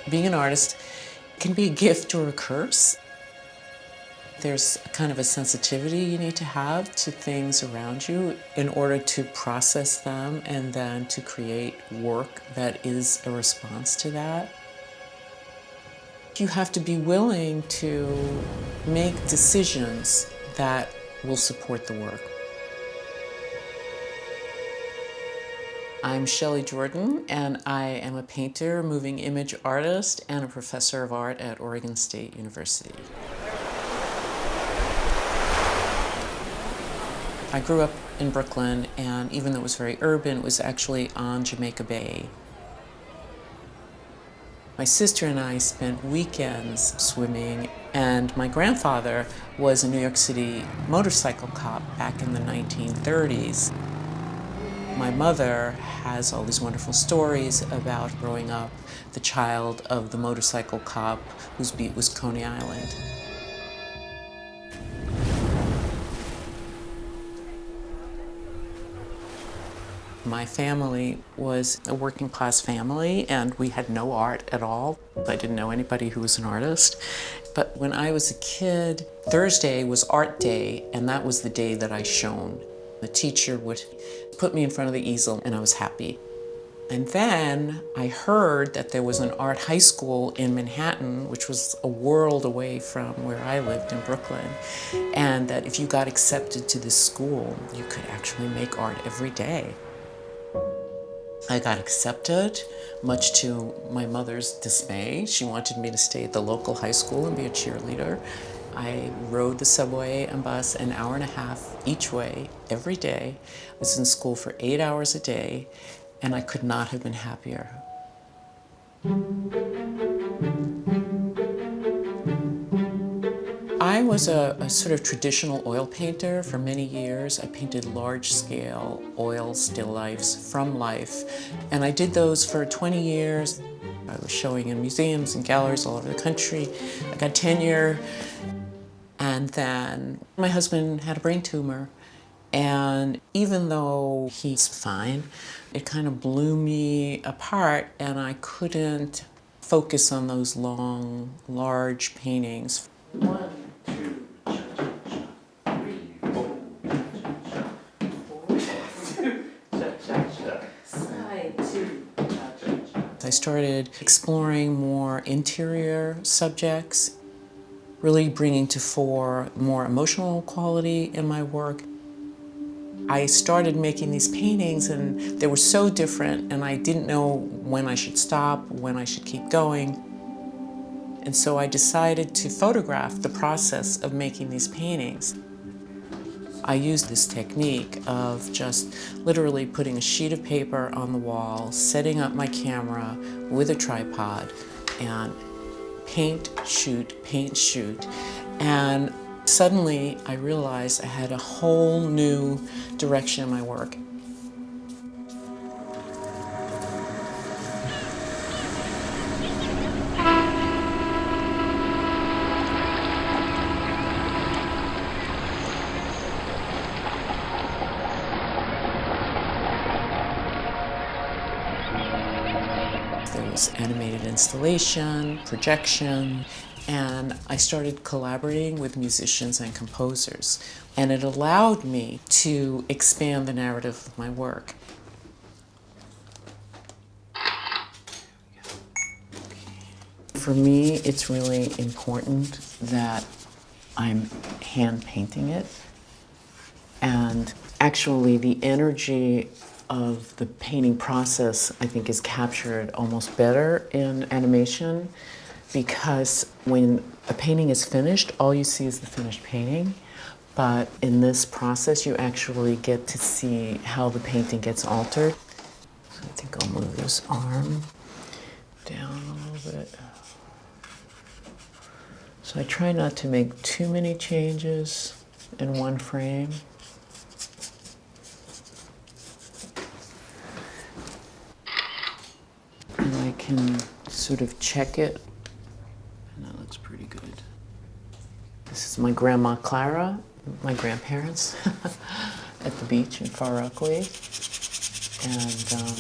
Being an artist can be a gift or a curse. There's kind of a sensitivity you need to have to things around you in order to process them and then to create work that is a response to that. You have to be willing to make decisions that will support the work. I'm Shelley Jordon, and I am a painter, moving image artist, and a professor of art at Oregon State University. I grew up in Brooklyn, and even though it was very urban, it was actually on Jamaica Bay. My sister and I spent weekends swimming, and my grandfather was a New York City motorcycle cop back in the 1930s. My mother has all these wonderful stories about growing up the child of the motorcycle cop whose beat was Coney Island. My family was a working class family, and we had no art at all. I didn't know anybody who was an artist. But when I was a kid, Thursday was art day, and that was the day that I shone. The teacher would put me in front of the easel, and I was happy. And then I heard that there was an art high school in Manhattan, which was a world away from where I lived in Brooklyn, and that if you got accepted to this school, you could actually make art every day. I got accepted, much to my mother's dismay. She wanted me to stay at the local high school and be a cheerleader. I rode the subway and bus an hour and a half each way every day. I was in school for 8 hours a day, and I could not have been happier. I was a sort of traditional oil painter for many years. I painted large-scale oil still lifes from life, and I did those for 20 years. I was showing in museums and galleries all over the country. I got tenure, and then my husband had a brain tumor, and even though he's fine, it kind of blew me apart, and I couldn't focus on those long, large paintings. 1, 2, cha-cha-cha, 3, 4, cha-cha-cha, side 2, cha-cha-cha. I started exploring more interior subjects, really bringing to fore more emotional quality in my work. I started making these paintings, and they were so different, and I didn't know when I should stop, when I should keep going. And so I decided to photograph the process of making these paintings. I used this technique of just literally putting a sheet of paper on the wall, setting up my camera with a tripod, and paint, shoot, paint, shoot. And suddenly I realized I had a whole new direction in my work. There was animated installation, projection, and I started collaborating with musicians and composers. And it allowed me to expand the narrative of my work. For me, it's really important that I'm hand painting it. And actually, the energy of the painting process, I think, is captured almost better in animation, because when a painting is finished, all you see is the finished painting. But in this process, you actually get to see how the painting gets altered. So I think I'll move this arm down a little bit. So I try not to make too many changes in one frame. And I can sort of check it. And that looks pretty good. This is my grandma Clara, my grandparents, at the beach in Far Rockaway. And I have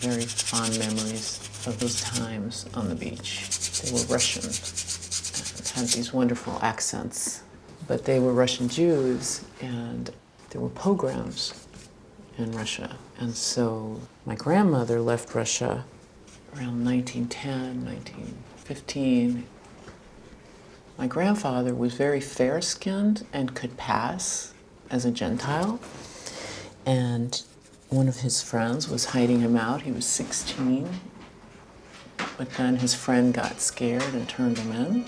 very fond memories of those times on the beach. They were Russian and had these wonderful accents. But they were Russian Jews, and there were pogroms in Russia. And so my grandmother left Russia around 1910, 1915. My grandfather was very fair-skinned and could pass as a Gentile. And one of his friends was hiding him out. He was 16. But then his friend got scared and turned him in.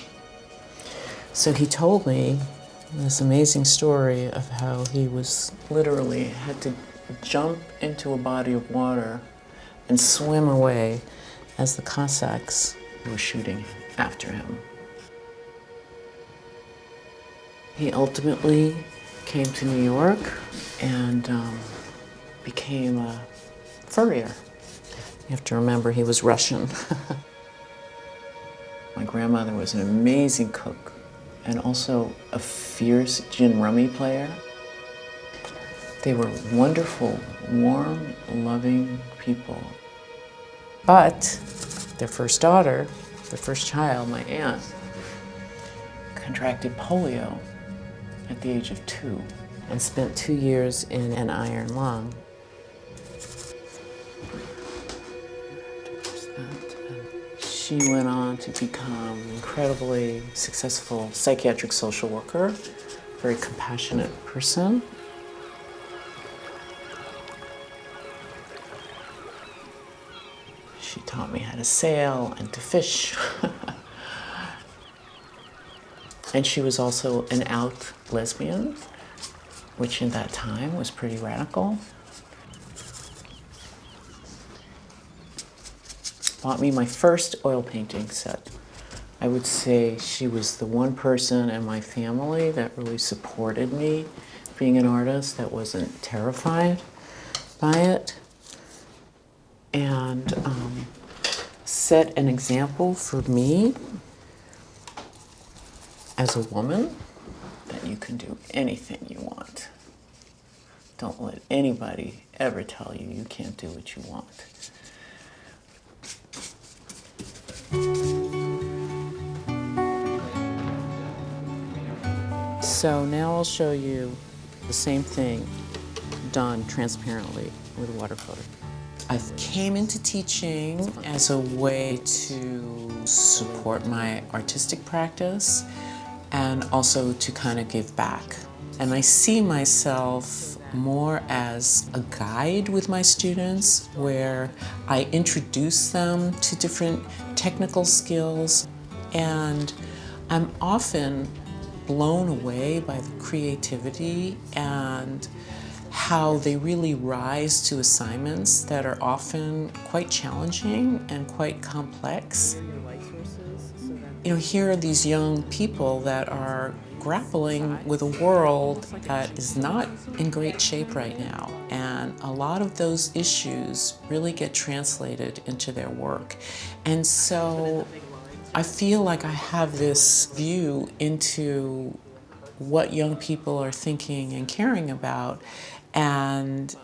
So he told me this amazing story of how he was literally had to jump into a body of water and swim away as the Cossacks were shooting after him. He ultimately came to New York and became a furrier. You have to remember he was Russian. My grandmother was an amazing cook and also a fierce gin rummy player. They were wonderful, warm, loving people. But their first daughter, their first child, my aunt, contracted polio at the age of 2 and spent 2 years in an iron lung. She went on to become an incredibly successful psychiatric social worker, very compassionate person. She taught me how to sail and to fish. And she was also an out lesbian, which in that time was pretty radical. Bought me my first oil painting set. I would say she was the one person in my family that really supported me being an artist, that wasn't terrified by it, and set an example for me as a woman that you can do anything you want. Don't let anybody ever tell you you can't do what you want. So now I'll show you the same thing done transparently with watercolor. I came into teaching as a way to support my artistic practice and also to kind of give back. And I see myself more as a guide with my students where I introduce them to different technical skills, and I'm often blown away by the creativity and how they really rise to assignments that are often quite challenging and quite complex. You know, here are these young people that are grappling with a world that is not in great shape right now, and a lot of those issues really get translated into their work. And so I feel like I have this view into what young people are thinking and caring about, and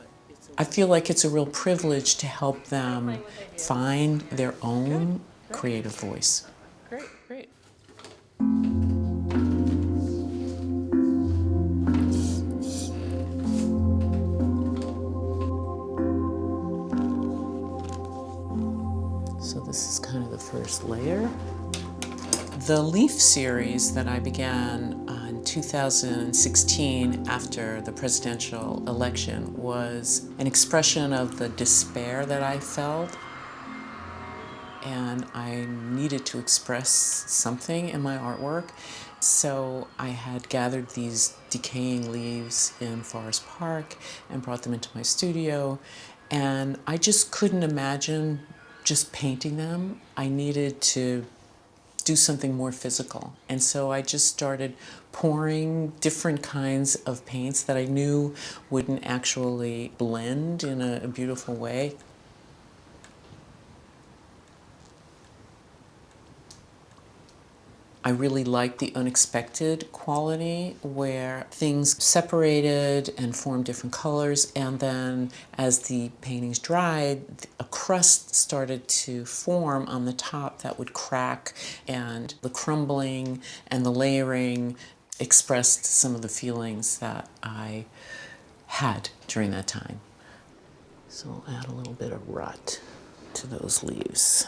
I feel like it's a real privilege to help them find their own creative voice. Great, great. So this is kind of the first layer. The Leaf series that I began in 2016 after the presidential election was an expression of the despair that I felt, and I needed to express something in my artwork. So I had gathered these decaying leaves in Forest Park and brought them into my studio, and I just couldn't imagine just painting them. I needed to do something more physical. And so I just started pouring different kinds of paints that I knew wouldn't actually blend in a beautiful way. I really liked the unexpected quality where things separated and formed different colors, and then as the paintings dried, a crust started to form on the top that would crack, and the crumbling and the layering expressed some of the feelings that I had during that time. So I'll add a little bit of rut to those leaves.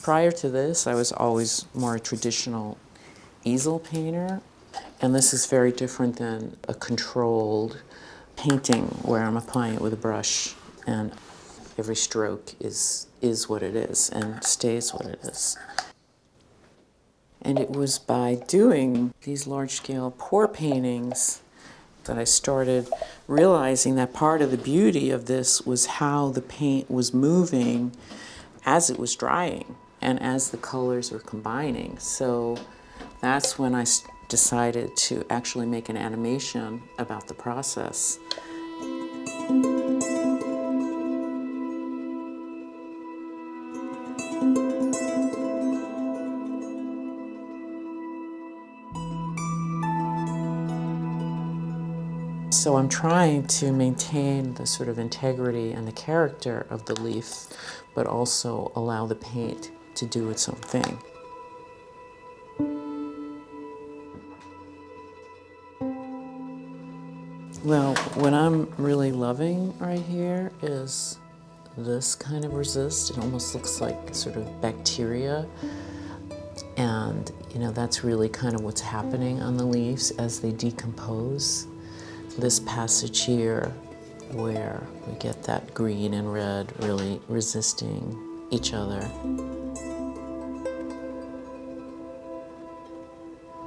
Prior to this, I was always more a traditional easel painter, and this is very different than a controlled painting where I'm applying it with a brush and every stroke is what it is and stays what it is. And it was by doing these large-scale pour paintings that I started realizing that part of the beauty of this was how the paint was moving as it was drying and as the colors were combining. So that's when I decided to actually make an animation about the process. So I'm trying to maintain the sort of integrity and the character of the leaf, but also allow the paint to do its own thing. Well, what I'm really loving right here is this kind of resist. It almost looks like sort of bacteria. And, that's really kind of what's happening on the leaves as they decompose. This passage here where we get that green and red really resisting each other.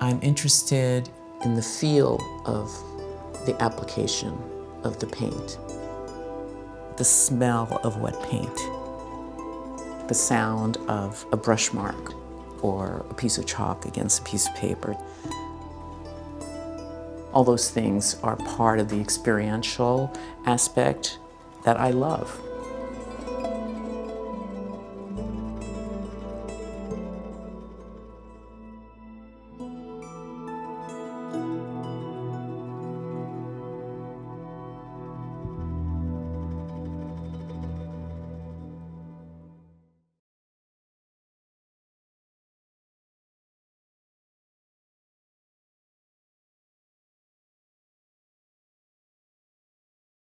I'm interested in the feel of the application of the paint, the smell of wet paint, the sound of a brush mark or a piece of chalk against a piece of paper. All those things are part of the experiential aspect that I love.